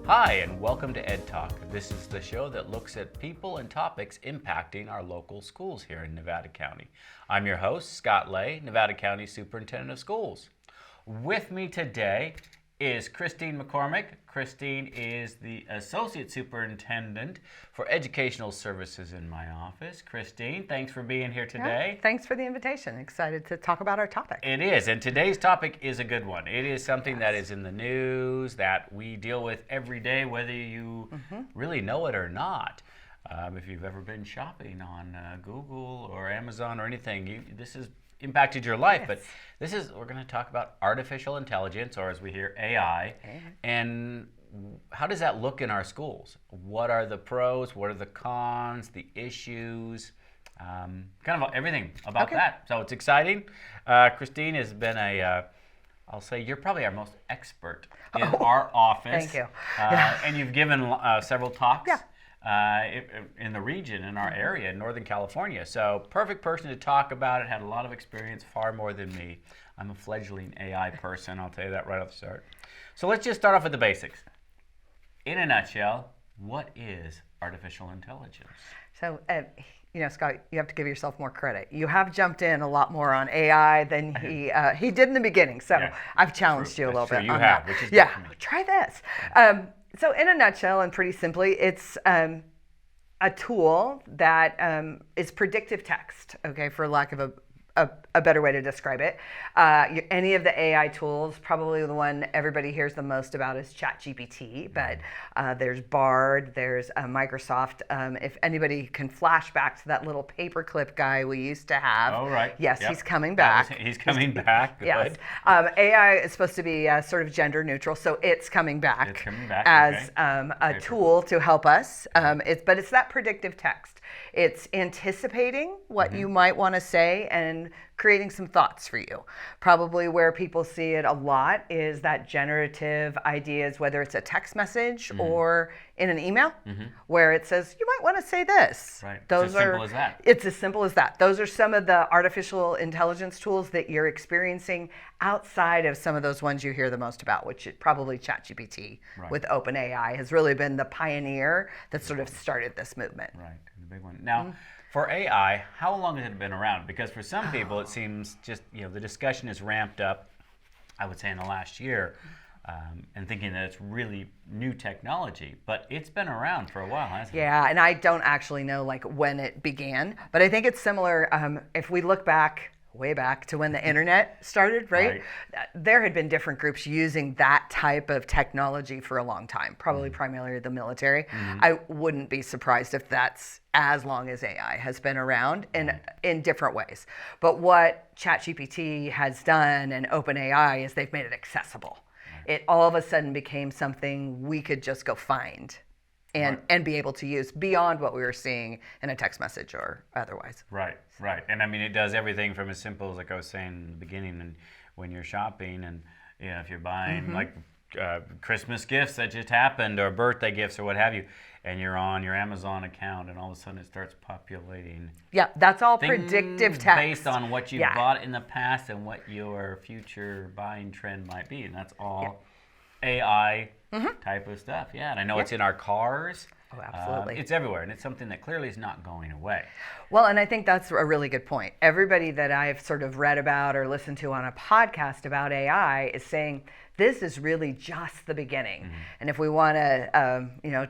Hi, and welcome to Ed Talk. This is the show that looks at people and topics impacting our local schools here in Nevada County. I'm your host, Scott Lay, Nevada County Superintendent of Schools. With me today is Christine McCormick. Christine is the Associate Superintendent for Educational Services in my office. Christine, thanks for being here today. Yeah, thanks for the invitation. Excited to talk about our topic. It is, and today's topic is a good one. It is something that is in the news that we deal with every day, whether you really know it or not. If you've ever been shopping on Google or Amazon or anything, this has impacted your life. Yes. But we're going to talk about artificial intelligence, or as we hear, AI. And how does that look in our schools? What are the pros? What are the cons? The issues? Kind of everything about that. So it's exciting. Christine has been I'll say you're probably our most expert in our office. Thank you. And you've given several talks. In the region, in our area, in Northern California. So perfect person to talk about it, had a lot of experience, far more than me. I'm a fledgling AI person, I'll tell you that right off the start. So let's just start off with the basics. In a nutshell, what is artificial intelligence? So, Scott, you have to give yourself more credit. You have jumped in a lot more on AI than he did in the beginning. So I've challenged you a little bit on that. Which is good for me. Try this. So in a nutshell, and pretty simply, it's a tool that is predictive text, for lack of a better way to describe it. Any of the AI tools, probably the one everybody hears the most about is ChatGPT, but there's Bard, there's Microsoft. If anybody can flash back to that little paperclip guy we used to have. Oh, right. Yes, he's coming back. He's coming back. Good. Yes. AI is supposed to be sort of gender neutral, so it's coming back, as a tool to help us. But it's that predictive text. It's anticipating what you might want to say and creating some thoughts for you. Probably where people see it a lot is that generative ideas, whether it's a text message or in an email, where it says, you might want to say this. Right. It's as simple as that. It's as simple as that. Those are some of the artificial intelligence tools that you're experiencing outside of some of those ones you hear the most about, which is probably ChatGPT with OpenAI has really been the pioneer that sort of started this movement. Right, the big one. Now, for AI, how long has it been around? Because for some people, it seems just, the discussion is ramped up, I would say, in the last year, and thinking that it's really new technology. But it's been around for a while, hasn't it? Yeah, and I don't actually know when it began, but I think it's similar. If we look way back to when the internet started, right? There had been different groups using that type of technology for a long time, probably primarily the military. I wouldn't be surprised if that's as long as AI has been around in different ways. But what ChatGPT has done and OpenAI is they've made it accessible. It all of a sudden became something we could just go find and be able to use beyond what we were seeing in a text message or otherwise. Right. And I mean, it does everything from as simple as, like I was saying in the beginning, and when you're shopping and if you're buying Christmas gifts that just happened or birthday gifts or what have you, and you're on your Amazon account and all of a sudden it starts populating. Yeah, that's all predictive text. Based on what you bought in the past and what your future buying trend might be. And that's all AI type of stuff. Yeah, and I know it's in our cars. Oh, absolutely. It's everywhere, and it's something that clearly is not going away. Well, and I think that's a really good point. Everybody that I've sort of read about or listened to on a podcast about AI is saying this is really just the beginning. And if we want to,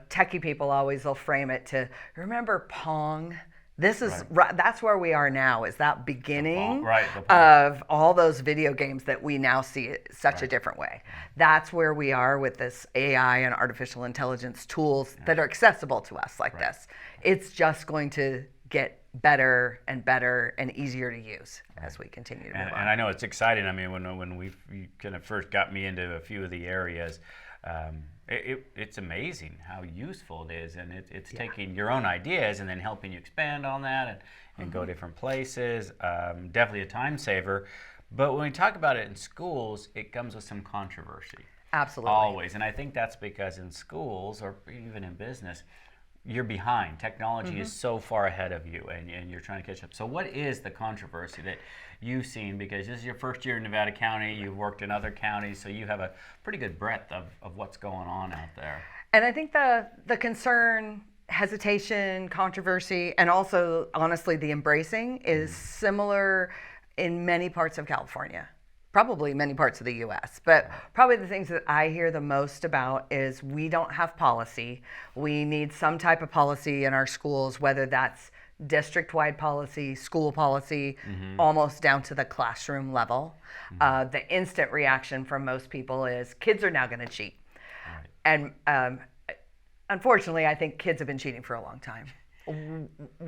techie people always will frame it to remember Pong. This is that's where we are now, is that beginning of all those video games that we now see it such a different way. That's where we are with this AI and artificial intelligence tools that are accessible to us like this. It's just going to get better and easier to use as we continue to move on. And I know it's exciting. I mean, when you kind of first got me into a few of the areas, it's amazing how useful it is, and it's taking your own ideas and then helping you expand on that and go different places. Definitely a time saver. But when we talk about it in schools, it comes with some controversy. Absolutely. Always. And I think that's because in schools or even in business, you're behind. Technology is so far ahead of you, and you're trying to catch up. So what is the controversy that you've seen? Because this is your first year in Nevada County. You've worked in other counties, so you have a pretty good breadth of what's going on out there. And I think the concern, hesitation, controversy, and also honestly the embracing is similar in many parts of California. Probably many parts of the US, but probably the things that I hear the most about is we don't have policy. We need some type of policy in our schools, whether that's district-wide policy, school policy, almost down to the classroom level. The instant reaction from most people is kids are now going to cheat. Right. And unfortunately, I think kids have been cheating for a long time.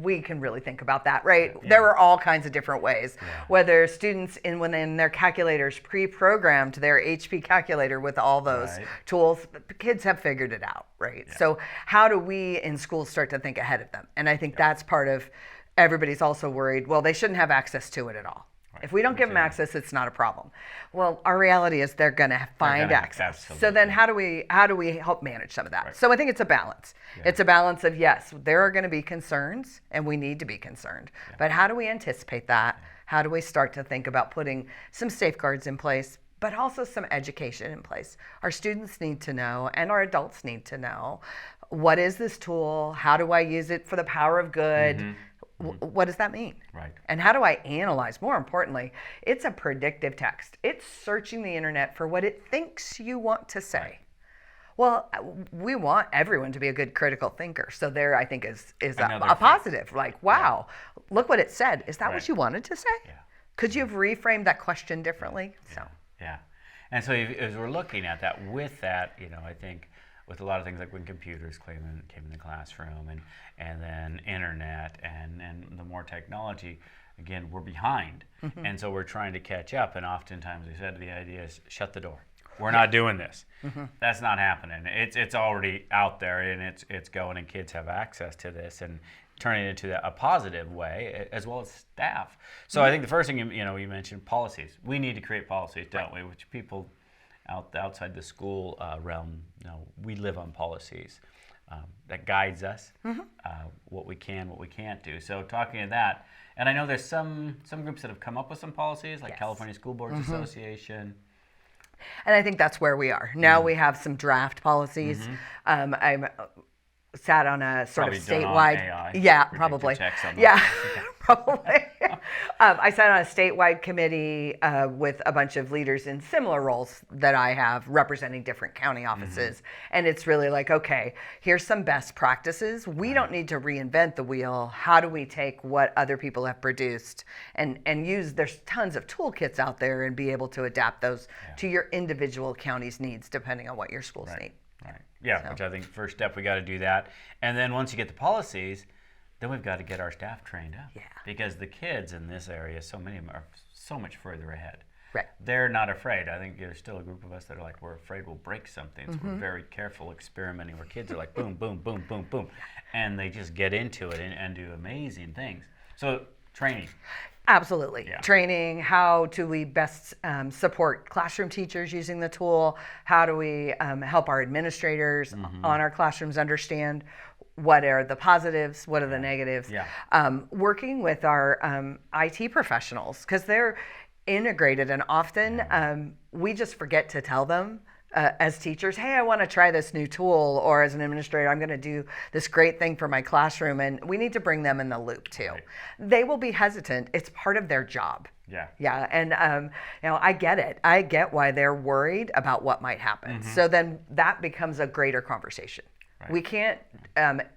We can really think about that, right? Yeah. There are all kinds of different ways. Yeah. Whether students within their calculators pre-programmed their HP calculator with all those tools, the kids have figured it out, right? Yeah. So how do we in schools start to think ahead of them? And I think that's part of everybody's also worried, well, they shouldn't have access to it at all. If we don't give them access, it's not a problem. Well, our reality is they're going to find access. Absolutely. So then how do we help manage some of that? Right. So I think it's a balance. Yeah. It's a balance of, yes, there are going to be concerns and we need to be concerned. Yeah. But how do we anticipate that? Yeah. How do we start to think about putting some safeguards in place, but also some education in place? Our students need to know and our adults need to know, what is this tool? How do I use it for the power of good? Mm-hmm. What does that mean? Right. And how do I analyze? More importantly, it's a predictive text. It's searching the internet for what it thinks you want to say. Right. Well, we want everyone to be a good critical thinker. So there, I think, is a positive. Like, wow, look what it said. Is that what you wanted to say? Yeah. Could you have reframed that question differently? Yeah. So. Yeah. And so as we're looking at that, with that, I think with a lot of things like when computers came in the classroom and then internet and the more technology, again, we're behind. Mm-hmm. And so we're trying to catch up. And oftentimes we said the idea is shut the door. We're not doing this. Mm-hmm. That's not happening. It's already out there and it's going, and kids have access to this and turning it into a positive way, as well as staff. So I think the first thing you mentioned, policies. We need to create policies, don't we? Which people outside the school realm, we live on policies that guides us, what we can, what we can't do. So talking to that, and I know there's some groups that have come up with some policies, like California School Boards Association. And I think that's where we are. Now we have some draft policies. I'm sat on a sort of statewide, probably. Probably. I sat on a statewide committee with a bunch of leaders in similar roles that I have, representing different county offices. And it's really like, okay, here's some best practices. We don't need to reinvent the wheel. How do we take what other people have produced and use, there's tons of toolkits out there, and be able to adapt those to your individual county's needs, depending on what your schools need. Right. Yeah, so. Which I think first step, we got to do that. And then once you get the policies, then we've got to get our staff trained up. Yeah. Because the kids in this area, so many of them are so much further ahead. Right. They're not afraid. I think there's still a group of us that are like, we're afraid we'll break something. So we're very careful experimenting, where kids are like, boom, boom, boom, boom, boom. And they just get into it and do amazing things. So training. Absolutely. Yeah. Training, how do we best support classroom teachers using the tool? How do we help our administrators on our classrooms understand what are the positives, what are the negatives? Yeah. Working with our IT professionals, because they're integrated, and often we just forget to tell them as teachers, hey, I want to try this new tool, or as an administrator, I'm going to do this great thing for my classroom, and we need to bring them in the loop too. Right. They will be hesitant. It's part of their job. Yeah. Yeah, and I get it. I get why they're worried about what might happen. So then that becomes a greater conversation. Right. We can't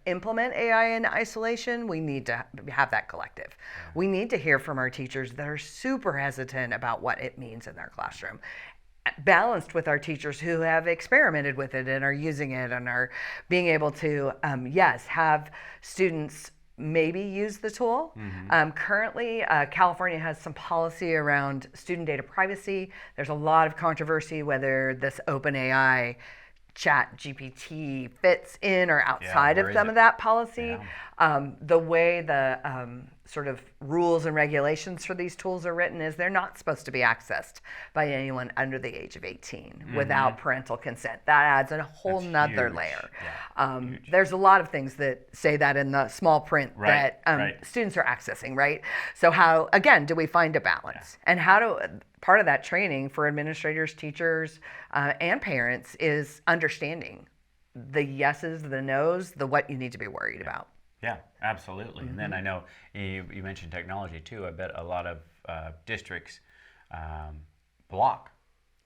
implement AI in isolation. We need to have that collective. Yeah. We need to hear from our teachers that are super hesitant about what it means in their classroom, balanced with our teachers who have experimented with it and are using it and are being able to, have students maybe use the tool. Currently, California has some policy around student data privacy. There's a lot of controversy whether this OpenAI Chat GPT fits in or outside of some of that policy. Yeah. The way the sort of rules and regulations for these tools are written is they're not supposed to be accessed by anyone under the age of 18 without parental consent. That adds a whole nother layer. Yeah. There's a lot of things that say that in the small print that students are accessing, right? So how, again, do we find a balance? Yeah. And how do, part of that training for administrators, teachers, and parents is understanding the yeses, the nos, the what you need to be worried about. Yeah, absolutely. And then I know you mentioned technology too. I bet a lot of districts block.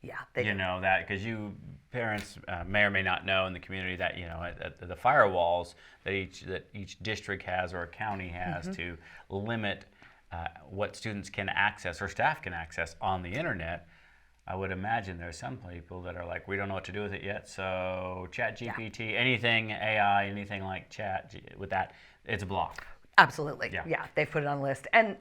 Yeah, That because you parents may or may not know in the community that at the firewalls that each district has or a county has to limit what students can access or staff can access on the internet. I would imagine there's some people that are like, we don't know what to do with it yet, so ChatGPT, anything AI, anything like chat with that, it's a block. Absolutely. Yeah, they've put it on the list. And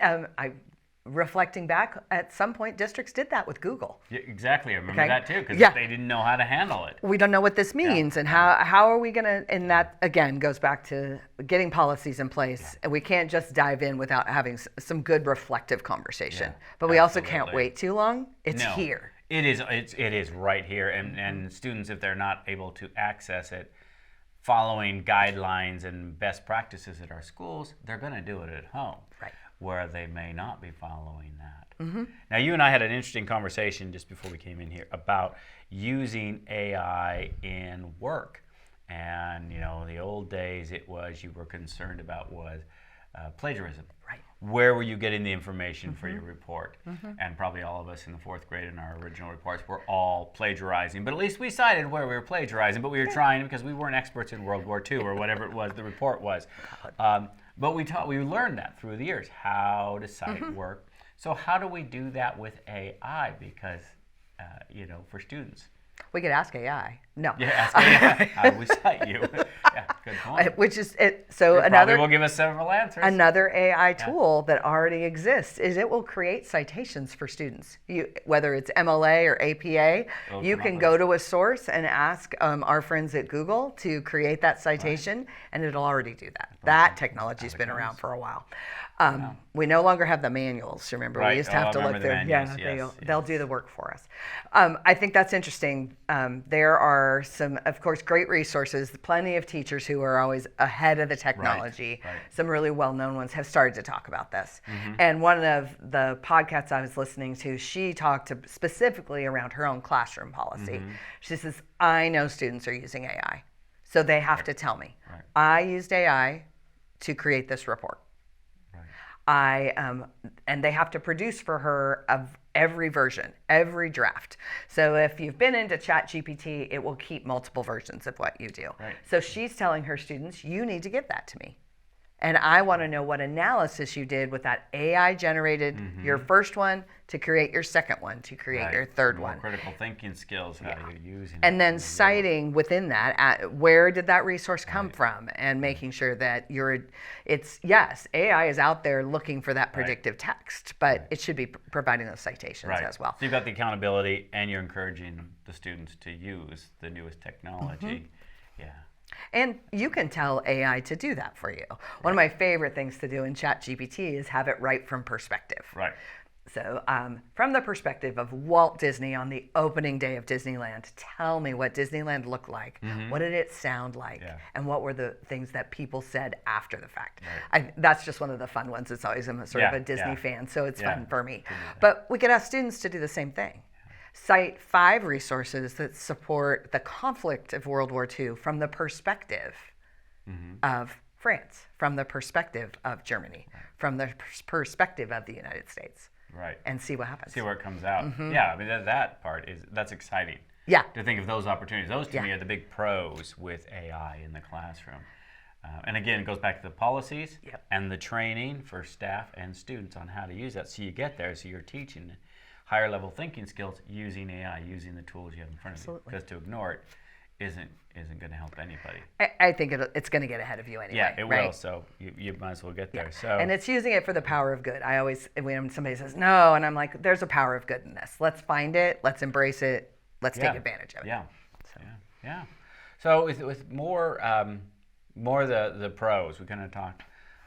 reflecting back, at some point, districts did that with Google. Yeah, exactly. I remember that too, because they didn't know how to handle it. We don't know what this means, and how are we going to, and that, again, goes back to getting policies in place. And we can't just dive in without having some good reflective conversation. But we also can't wait too long. It's here. It is right here. And students, if they're not able to access it, following guidelines and best practices at our schools, they're going to do it at home. Right. Where they may not be following that. Now, you and I had an interesting conversation just before we came in here about using AI in work. And, the old days, you were concerned about was plagiarism. Right. Where were you getting the information for your report? And probably all of us in the 4th grade in our original reports were all plagiarizing. But at least we cited where we were plagiarizing, but we were trying because we weren't experts in World War II or whatever it was the report was. But we learned that through the years, how to cite work. So how do we do that with AI? Because, for students. We could ask AI. No. Yeah, ask AI. How do we cite you? Yeah, good point. Which is it. So It probably will give us several answers. Another AI tool that already exists is it will create citations for students. Whether it's MLA or APA, you can go to a source and ask our friends at Google to create that citation, and it'll already do that. That technology's been around for a while. We no longer have the manuals. Remember, we used to have to look through. They'll do the work for us. I think that's interesting. There are some, of course, great resources. Plenty of teachers who are always ahead of the technology. Right. Some really well-known ones have started to talk about this. And one of the podcasts I was listening to, she talked specifically around her own classroom policy. She says, I know students are using AI, so they have to tell me. I used AI to create this report. And they have to produce for her of every version, every draft. So if you've been into ChatGPT, it will keep multiple versions of what you do. So she's telling her students, you need to give that to me. And I want to know what analysis you did with that AI generated your first one to create your second one, to create your third one. Critical thinking skills, how you're using it. And then citing within that, where did that resource come from? And making sure that AI is out there looking for that predictive text, but it should be providing those citations as well. So you've got the accountability and you're encouraging the students to use the newest technology. And you can tell AI to do that for you. One of my favorite things to do in ChatGPT is have it write from perspective. So from the perspective of Walt Disney on the opening day of Disneyland, tell me what Disneyland looked like. What did it sound like? And what were the things that people said after the fact? That's just one of the fun ones. It's always, I'm sort of a Disney fan, so it's fun for me. But we could ask students to do the same thing. Cite 5 resources that support the conflict of World War II from the perspective of France, from the perspective of Germany, from the perspective of the United States. And see what happens. See where it comes out. Yeah, I mean, that part that's exciting. To think of those opportunities. Those to me are the big pros with AI in the classroom. And again, it goes back to the policies and the training for staff and students on how to use that. So you get there, so you're teaching higher level thinking skills using AI, using the tools you have in front of you. Because to ignore it isn't going to help anybody. I think it's going to get ahead of you anyway. Yeah, it will. So you might as well get there. So and it's using it for the power of good. I always, when somebody says no, and I'm like, there's a power of good in this. Let's find it. Let's embrace it. Let's take advantage of it. So with more the pros, we're going to talk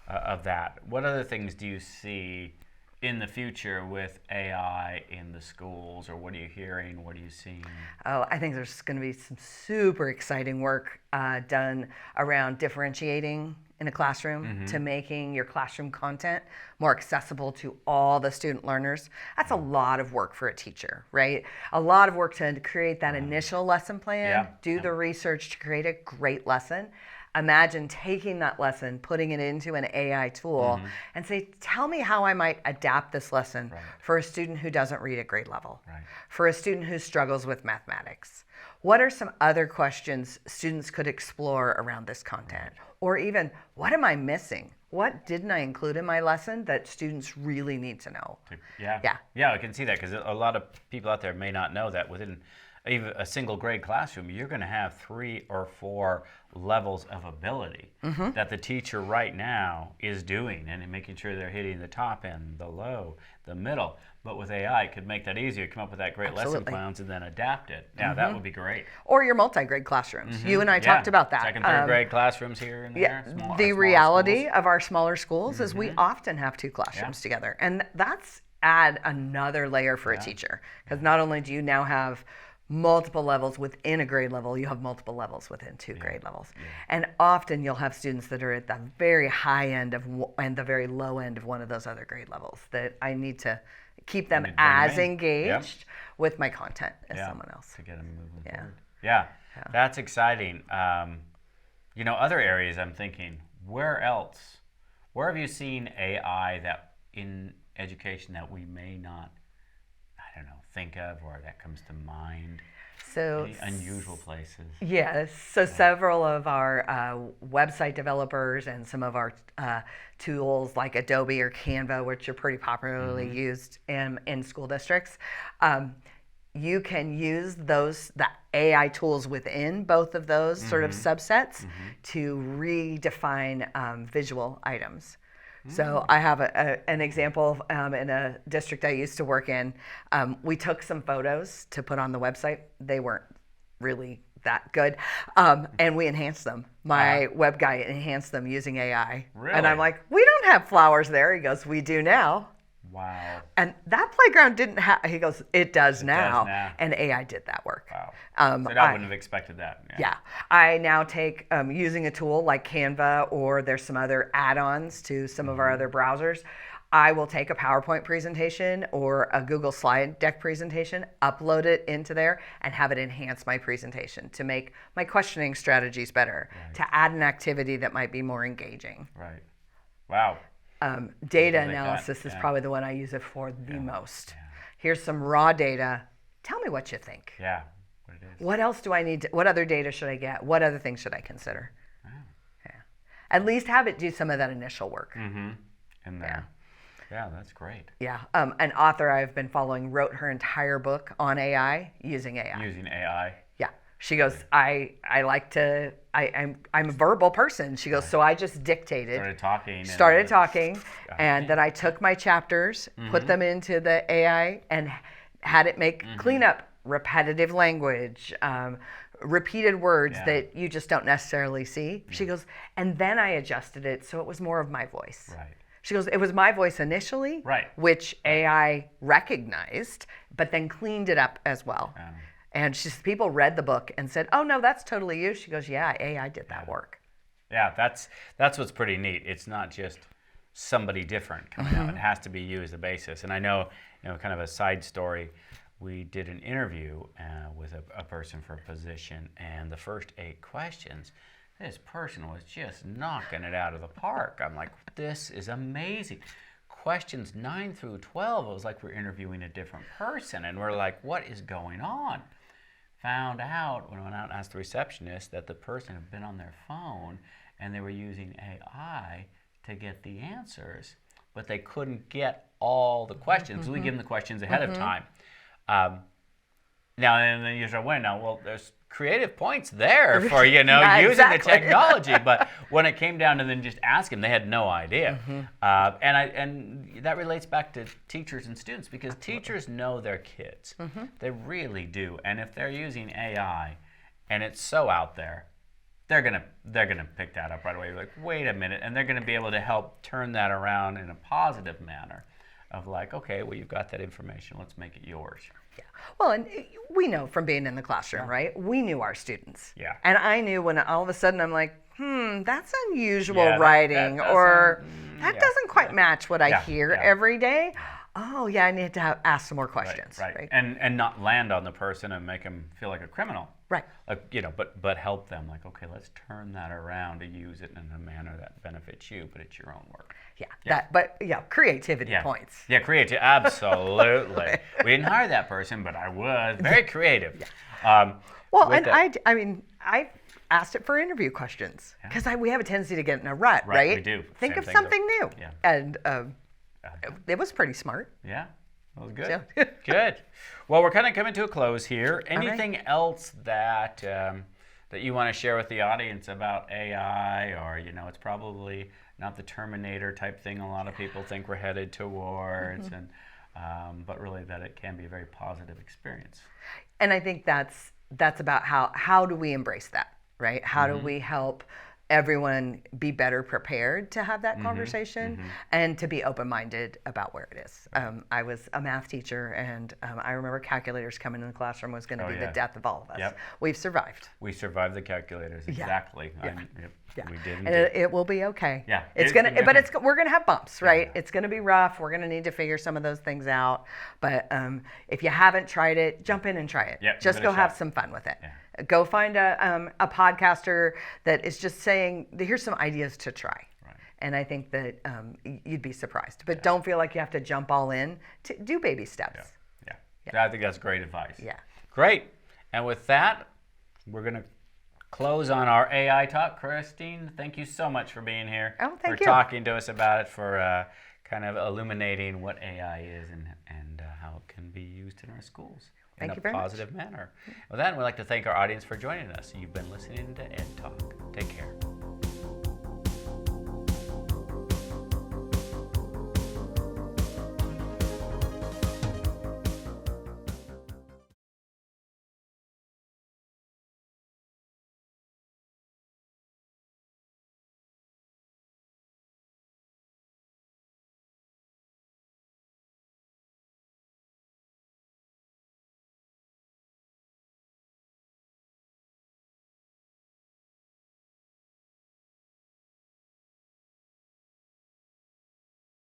of that. What other things do you see in the future with AI in the schools, or what are you hearing? What are you seeing? Oh, I think there's going to be some super exciting work done around differentiating in a classroom to making your classroom content more accessible to all the student learners, that's a lot of work for a teacher, right? A lot of work to create that initial lesson plan, do the research to create a great lesson. Imagine taking that lesson, putting it into an AI tool, and say, tell me how I might adapt this lesson for a student who doesn't read at grade level, for a student who struggles with mathematics. What are some other questions students could explore around this content? Or even, what am I missing? What didn't I include in my lesson that students really need to know? Yeah, I can see that, because a lot of people out there may not know that within even a single grade classroom, you're going to have 3 or 4 levels of ability that the teacher right now is doing, and making sure they're hitting the top end, the low, the middle. But with AI, it could make that easier, come up with that great lesson plans and then adapt it. Yeah, that would be great. Or your multi-grade classrooms. You and I talked about that. Second, third grade classrooms here and there. The reality of our smaller schools is we often have 2 classrooms together. And that's add another layer for a teacher. Because not only do you now have multiple levels within a grade level, you have multiple levels within 2 grade levels. And often you'll have students that are at the very high end of and the very low end of one of those other grade levels that I need to keep them as engaged with my content as someone else. To get them moving forward. Yeah, that's exciting. Other areas I'm thinking, where have you seen AI that in education that we may not, think of, or that comes to mind? So any unusual places? Yes. So several of our website developers and some of our tools like Adobe or Canva, which are pretty popularly used in school districts, you can use the AI tools within both of those sort of subsets to redefine visual items. So I have an example in a district I used to work in. We took some photos to put on the website. They weren't really that good, and we enhanced them. My web guy enhanced them using AI. Really? And I'm like, we don't have flowers there. He goes, we do now. Wow. And that playground didn't have, he goes, it does now. And AI did that work. Wow. So I wouldn't have expected that. Yeah. I now take, using a tool like Canva, or there's some other add-ons to some of our other browsers, I will take a PowerPoint presentation or a Google slide deck presentation, upload it into there, and have it enhance my presentation to make my questioning strategies better, to add an activity that might be more engaging. Right. Wow. Data analysis is probably the one I use it for the most. Here's some raw data. Tell me what you think. Yeah, what it is. What else do I need to, what other data should I get? What other things should I consider? At least have it do some of that initial work. In there. Yeah, that's great. Yeah. An author I've been following wrote her entire book on AI using AI. Using AI. Yeah. She goes, I like to, I'm a verbal person. She goes, so I just dictated. Started talking. And then I took my chapters, put them into the AI, and had it make cleanup, repetitive language, repeated words that you just don't necessarily see. She goes, and then I adjusted it so it was more of my voice. Right. She goes, it was my voice initially, which AI recognized, but then cleaned it up as well. And people read the book and said, oh, no, that's totally you. She goes, yeah, AI did that work. Yeah, that's what's pretty neat. It's not just somebody different coming out. It has to be you as the basis. And I know, kind of a side story, we did an interview with a person for a position, and the first 8 questions, this person was just knocking it out of the park. I'm like, this is amazing. Questions 9 through 12, it was like we're interviewing a different person, and we're like, what is going on? Found out when I went out and asked the receptionist that the person had been on their phone and they were using AI to get the answers, but they couldn't get all the questions. We give them the questions ahead of time. Now, and then you start wondering, well, there's creative points there for, using the technology, but when it came down to then just ask them, they had no idea. And that relates back to teachers and students, because teachers know their kids. They really do. And if they're using AI and it's so out there, they're gonna pick that up right away. You're like, wait a minute, and they're gonna be able to help turn that around in a positive manner of like, okay, well, you've got that information, let's make it yours. Yeah. Well, and we know from being in the classroom, right? We knew our students. Yeah. And I knew when all of a sudden I'm like, that's unusual Yeah, writing, that or doesn't- that yeah, doesn't quite match what I Yeah, hear yeah. every day. Oh, yeah, I need to ask some more questions. Right. And not land on the person and make them feel like a criminal. Right. But help them, like, okay, let's turn that around to use it in a manner that benefits you, but it's your own work. Yeah. Creativity points. Yeah, creative. Absolutely. We didn't hire that person, but I was very creative. Well, and I asked it for interview questions because we have a tendency to get in a rut, right? We do. Think Same of thing, something though. new. Yeah. And it was pretty smart. Yeah, that was good. So- Good. Well, we're kind of coming to a close here. right. Anything else that that you want to share with the audience about AI, or it's probably not the Terminator type thing a lot of people think we're headed towards, and but really that it can be a very positive experience. And I think that's about how do we embrace that, right? How do we help everyone be better prepared to have that conversation and to be open-minded about where it is. I was a math teacher, and I remember calculators coming in the classroom was going to be the death of all of us. Yep. We've survived. We survived the calculators, exactly. Yeah. We did. And it will be okay. Yeah. We're gonna have bumps, right? It's gonna be rough. We're gonna need to figure some of those things out. But if you haven't tried it, jump in and try it. Yeah, just give it a go have shot. some fun with it. Yeah. Go find a podcaster that is just saying, here's some ideas to try. Right. And I think that you'd be surprised. But don't feel like you have to jump all in. Do baby steps. Yeah. I think that's great advice. Yeah. Great. And with that, we're going to close on our AI talk. Christine, thank you so much for being here. Oh, thank for you. talking to us about it, for kind of illuminating what AI is and how it can be used in our schools in Thank you a very much. positive manner. With that, we'd like to thank our audience for joining us. You've been listening to Ed Talk. Take care.